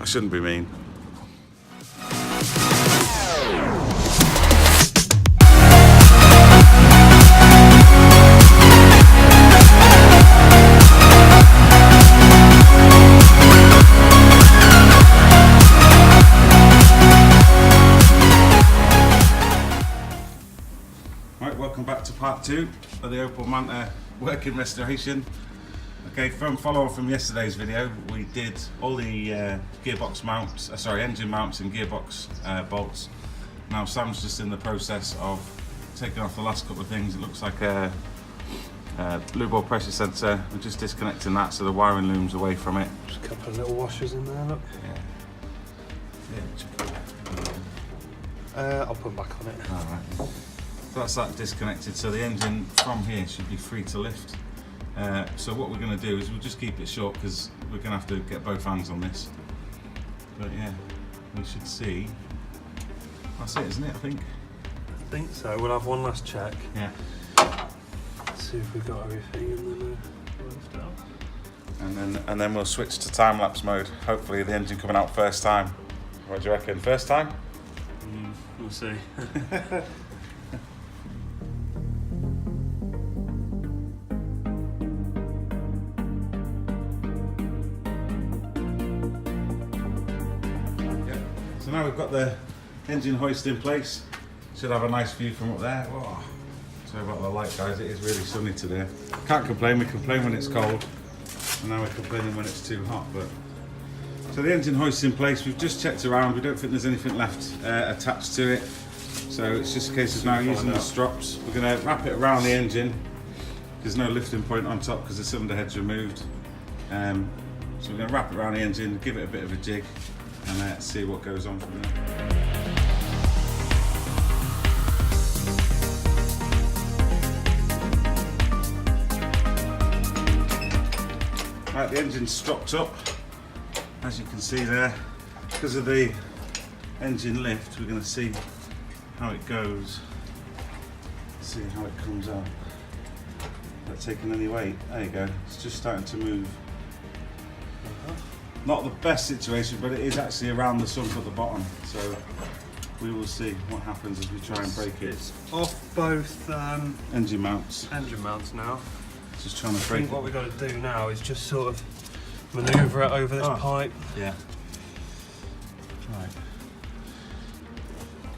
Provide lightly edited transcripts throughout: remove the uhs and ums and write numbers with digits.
I shouldn't be mean. Right, welcome back to part 2 of the Opel Manta working restoration. Okay, follow on from yesterday's video, we did all the gearbox mounts, engine mounts and gearbox bolts. Now Sam's just in the process of taking off the last couple of things. It looks like a lube oil pressure sensor. We're just disconnecting that so the wiring looms away from it. Just a couple of little washers in there, look. Yeah. I'll put them back on it. Alright. So that's that disconnected, so the engine from here should be free to lift. So what we're going to do is we'll just keep it short because we're going to have to get both hands on this. But yeah, we should see. That's it, isn't it, I think? I think so. We'll have one last check. Yeah. See if we've got everything and then And then we'll switch to time-lapse mode. Hopefully the engine coming out first time. What do you reckon? First time? We'll see. So now we've got the engine hoist in place. Should have a nice view from up there. Whoa. Sorry about the light, guys, it is really sunny today. Can't complain, we complain when it's cold, and now we're complaining when it's too hot. But so the engine hoist in place, we've just checked around, we don't think there's anything left attached to it. So it's just a case of now using the strops. We're going to wrap it around the engine. There's no lifting point on top because the cylinder head's removed. So we're going to wrap it around the engine, give it a bit of a jig, and see what goes on from there. Right, the engine's stropped up, as you can see there. Because of the engine lift, we're going to see how it goes, see how it comes out. Not taking any weight, there you go, it's just starting to move. Not the best situation, but it is actually around the sump at the bottom, so we will see what happens as we try and break it. It's off both Engine mounts. engine mounts now. Just trying to I break think it. what we've got to do now is just sort of manoeuvre it over this pipe. Yeah. Right.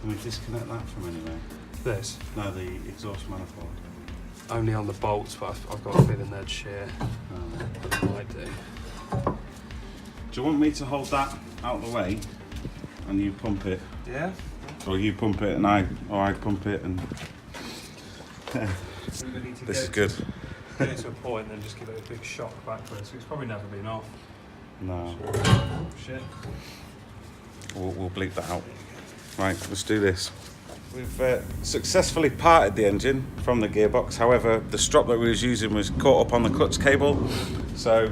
Can we disconnect that from anywhere? This? No, the exhaust manifold. Only on the bolts, but I've got a feeling they'd shear. But they might do. Do you want me to hold that out of the way and you pump it? Yeah? Or you pump it and I pump it and this is good. Get it to a point and then just give it a big shock backwards. It's probably never been off. No. Oh, shit. We'll bleep that out. Right, let's do this. We've successfully parted the engine from the gearbox. However, the strop that we was using was caught up on the clutch cable. So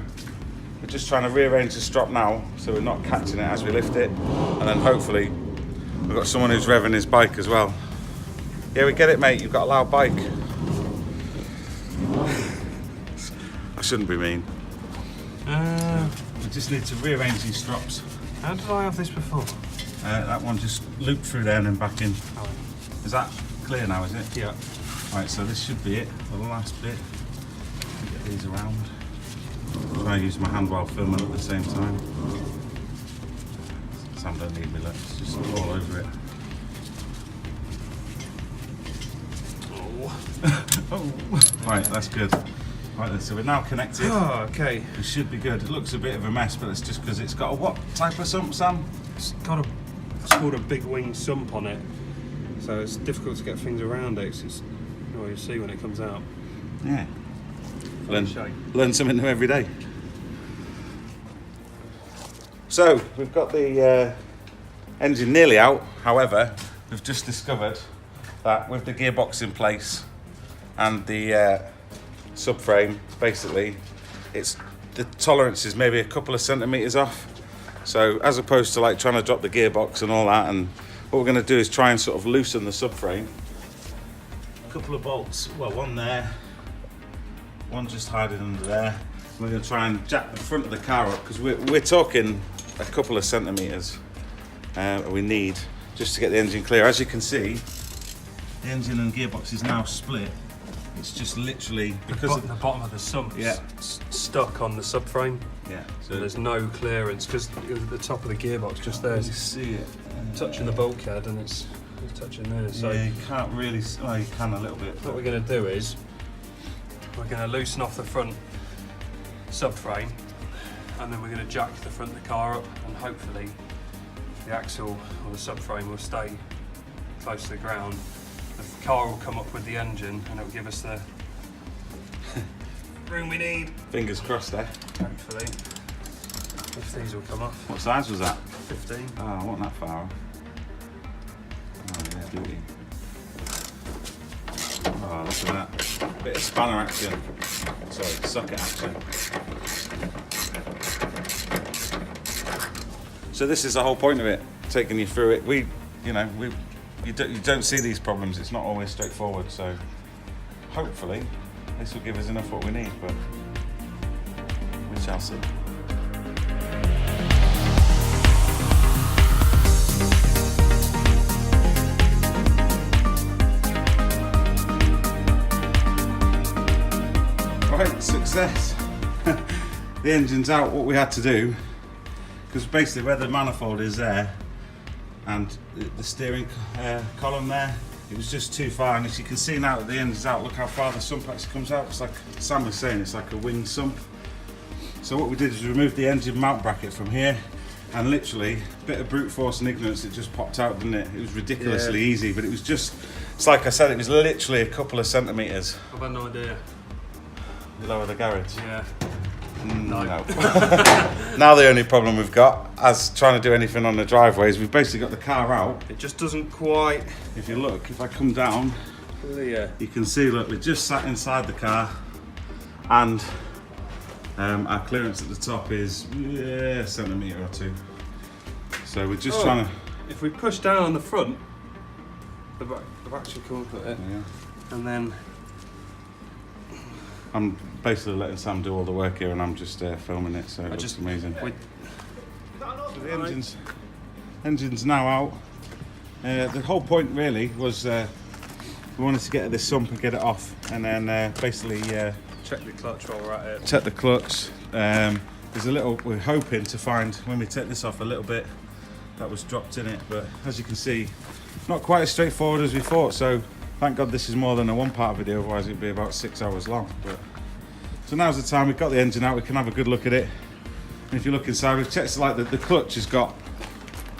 we're just trying to rearrange the strop now so we're not catching it as we lift it. And then hopefully we've got someone who's revving his bike as well. Yeah, we get it, mate. You've got a loud bike. I shouldn't be mean. We just need to rearrange these strops. How did I have this before? That one just looped through there and then back in. Oh. Is that clear now, is it? Yeah. Right, so this should be it for the last bit. Get these around. Try and use my hand while filming at the same time. Sam don't need me, look, it's just all over it. Oh. Right, that's good. Right then, so we're now connected. Oh, okay. It should be good. It looks a bit of a mess, but it's just because it's got a what type of sump, Sam? It's called a big wing sump on it, so it's difficult to get things around it. It's, you'll see when it comes out. Yeah. Learn something new every day. So we've got the engine nearly out. However, we've just discovered that with the gearbox in place and the subframe, basically, the tolerance is maybe a couple of centimeters off. So as opposed to like trying to drop the gearbox and all that, and what we're going to do is try and sort of loosen the subframe. A couple of bolts, well, one there, one just hiding under there. We're going to try and jack the front of the car up because we're talking a couple of centimetres we need just to get the engine clear. As you can see, the engine and gearbox is now split. It's just literally because the bottom of the sump's stuck on the subframe. Yeah. So there's no clearance because the top of the gearbox just there You is see it touching the bulkhead and it's touching there. So yeah, you can't really. Oh, you can a little bit. what we're going to do is we're going to loosen off the front subframe, and then we're going to jack the front of the car up, and hopefully the axle or the subframe will stay close to the ground. The car will come up with the engine and it will give us the room we need. Fingers crossed there. Hopefully, if these will come off. What size was that? 15. Oh, I wasn't that far off. Oh yeah, beauty. Oh, look at that. Bit of spanner action. Sorry, socket action. So this is the whole point of it, taking you through it. You don't see these problems. It's not always straightforward. So hopefully this will give us enough what we need, but we shall see. Right, success. The engine's out. What we had to do, because basically where the manifold is there and the steering column there, it was just too far. And as you can see now that the engine's out, look how far the sump actually comes out. It's like Sam was saying, it's like a wing sump. So what we did is remove the engine mount bracket from here, and literally a bit of brute force and ignorance, it just popped out, didn't it? It was ridiculously easy, but it was just, it's like I said, it was literally a couple of centimetres. I've had no idea. Lower the garage. Yeah. No. Now the only problem we've got, as trying to do anything on the driveway, is we've basically got the car out. It just doesn't quite. If you look, if I come down, you can see, look, we're just sat inside the car, and our clearance at the top is a centimetre or two. So we're just trying to. If we push down on the front, the back should come up at it, and then. I'm basically letting Sam do all the work here, and I'm just filming it, so it's just amazing. So the engine's now out. The whole point really was we wanted to get at this sump and get it off, and then basically check the clutch while we're at it. Check the clutch. There's a little, we're hoping to find, when we take this off, a little bit that was dropped in it, but as you can see, not quite as straightforward as we thought. So thank God this is more than a one-part video, otherwise it'd be about 6 hours long. But so now's the time. We've got the engine out, we can have a good look at it. And if you look inside, we've checked, like the clutch has got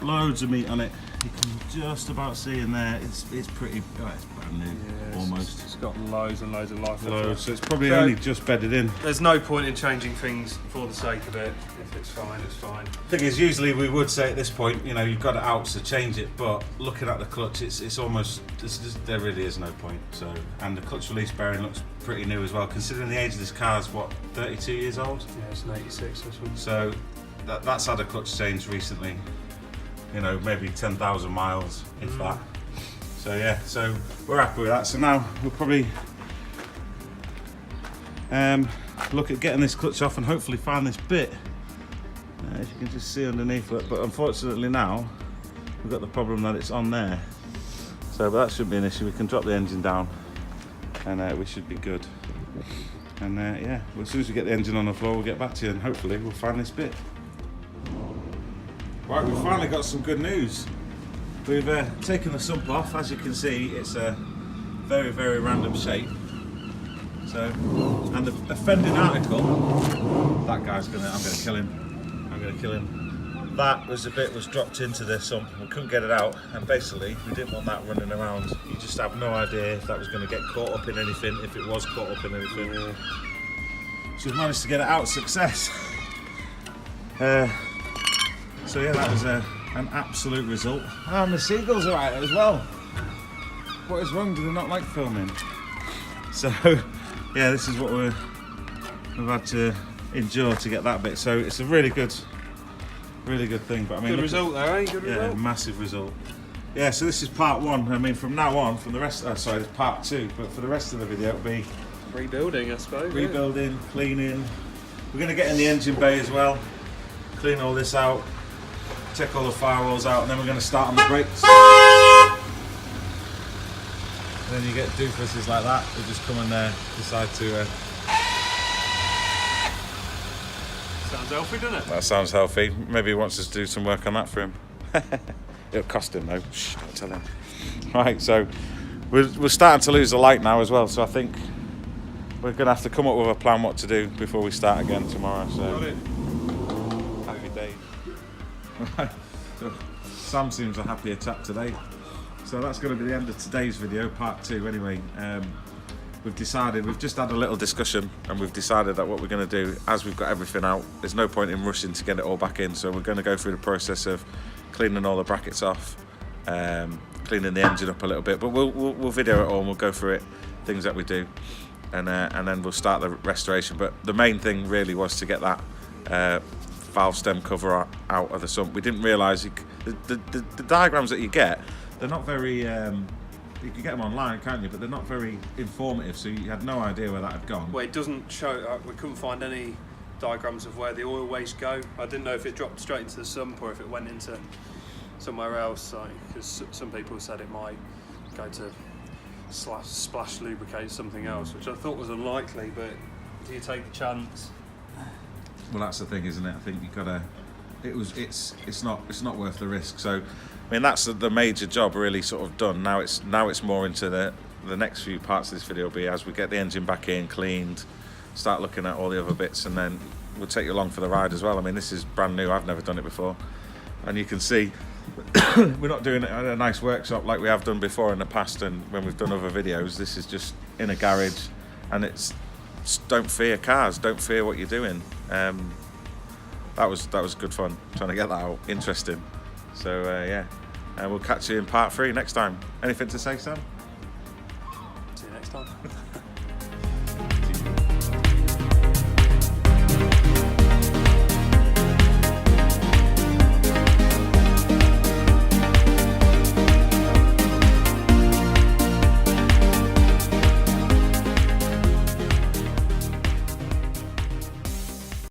loads of meat on it. You can just about see in there. It's pretty. It's brand new, almost. It's got loads and loads of life. Loads. So it's probably only just bedded in. There's no point in changing things for the sake of it. If it's fine, it's fine. The thing is, usually we would say at this point, you know, you've got it out to change it. But looking at the clutch, it's almost. There really is no point. So, and the clutch release bearing looks pretty new as well, considering the age of this car is what, 32 years old. Yeah, it's an 86. This one. So that's had a clutch change recently. You know, maybe 10,000 miles, if that. So yeah, so we're happy with that. So now we'll probably look at getting this clutch off and hopefully find this bit. As you can just see underneath it, but unfortunately now we've got the problem that it's on there. So, but that shouldn't be an issue. We can drop the engine down, and we should be good. And yeah, well, as soon as we get the engine on the floor, we'll get back to you, and hopefully we'll find this bit. Right, we've finally got some good news. We've taken the sump off. As you can see, it's a very, very random shape. So, and the offending article, that guy's I'm gonna kill him. I'm gonna kill him. That was a bit was dropped into the sump. We couldn't get it out, and basically we didn't want that running around. You just have no idea if that was going to get caught up in anything, if it was caught up in anything. So we've managed to get it out, success. So yeah, that was an absolute result. And the seagulls are out as well. What is wrong? Do they not like filming? So yeah, this is what we've had to endure to get that bit. So it's a really good thing. But I mean, good result there, eh? Good result. Yeah, massive result. Yeah, so this is part one. I mean, from now on, from the rest, sorry, it's part two. But for the rest of the video, it'll be rebuilding, I suppose. Rebuilding, cleaning. We're going to get in the engine bay as well, clean all this out, Check all the firewalls out, and then we're going to start on the brakes. And then you get doofuses like that who just come and decide to... Sounds healthy, doesn't it? That sounds healthy. Maybe he wants us to do some work on that for him. It'll cost him though. Shh, don't tell him. Right, so we're starting to lose the light now as well, so I think we're going to have to come up with a plan what to do before we start again tomorrow. So. Got it. Happy day. Right. So Sam seems a happier chap today. So that's going to be the end of today's video, part 2 anyway. We've just had a little discussion, and we've decided that what we're going to do, as we've got everything out, there's no point in rushing to get it all back in, so we're going to go through the process of cleaning all the brackets off, cleaning the engine up a little bit, but we'll video it all and we'll go through it, things that we do, and then we'll start the restoration. But the main thing really was to get that valve stem cover out of the sump. We didn't realise the diagrams that you get, they're not very... you can get them online, can't you? But they're not very informative, so you had no idea where that had gone. Well, it doesn't show. We couldn't find any diagrams of where the oil waste go. I didn't know if it dropped straight into the sump or if it went into somewhere else. Because some people said it might go to splash lubricate something else, which I thought was unlikely. But do you take the chance? Well, that's the thing, isn't it? I think you gotta. It's not worth the risk. So. I mean, that's the major job really sort of done. Now it's more into the next few parts of this video will be as we get the engine back in, cleaned, start looking at all the other bits, and then we'll take you along for the ride as well. I mean, this is brand new. I've never done it before. And you can see we're not doing it at a nice workshop like we have done before in the past and when we've done other videos. This is just in a garage, and it's don't fear cars, don't fear what you're doing. That was good fun trying to get that out. Interesting. So yeah, we'll catch you in part 3 next time. Anything to say, Sam? See you next time.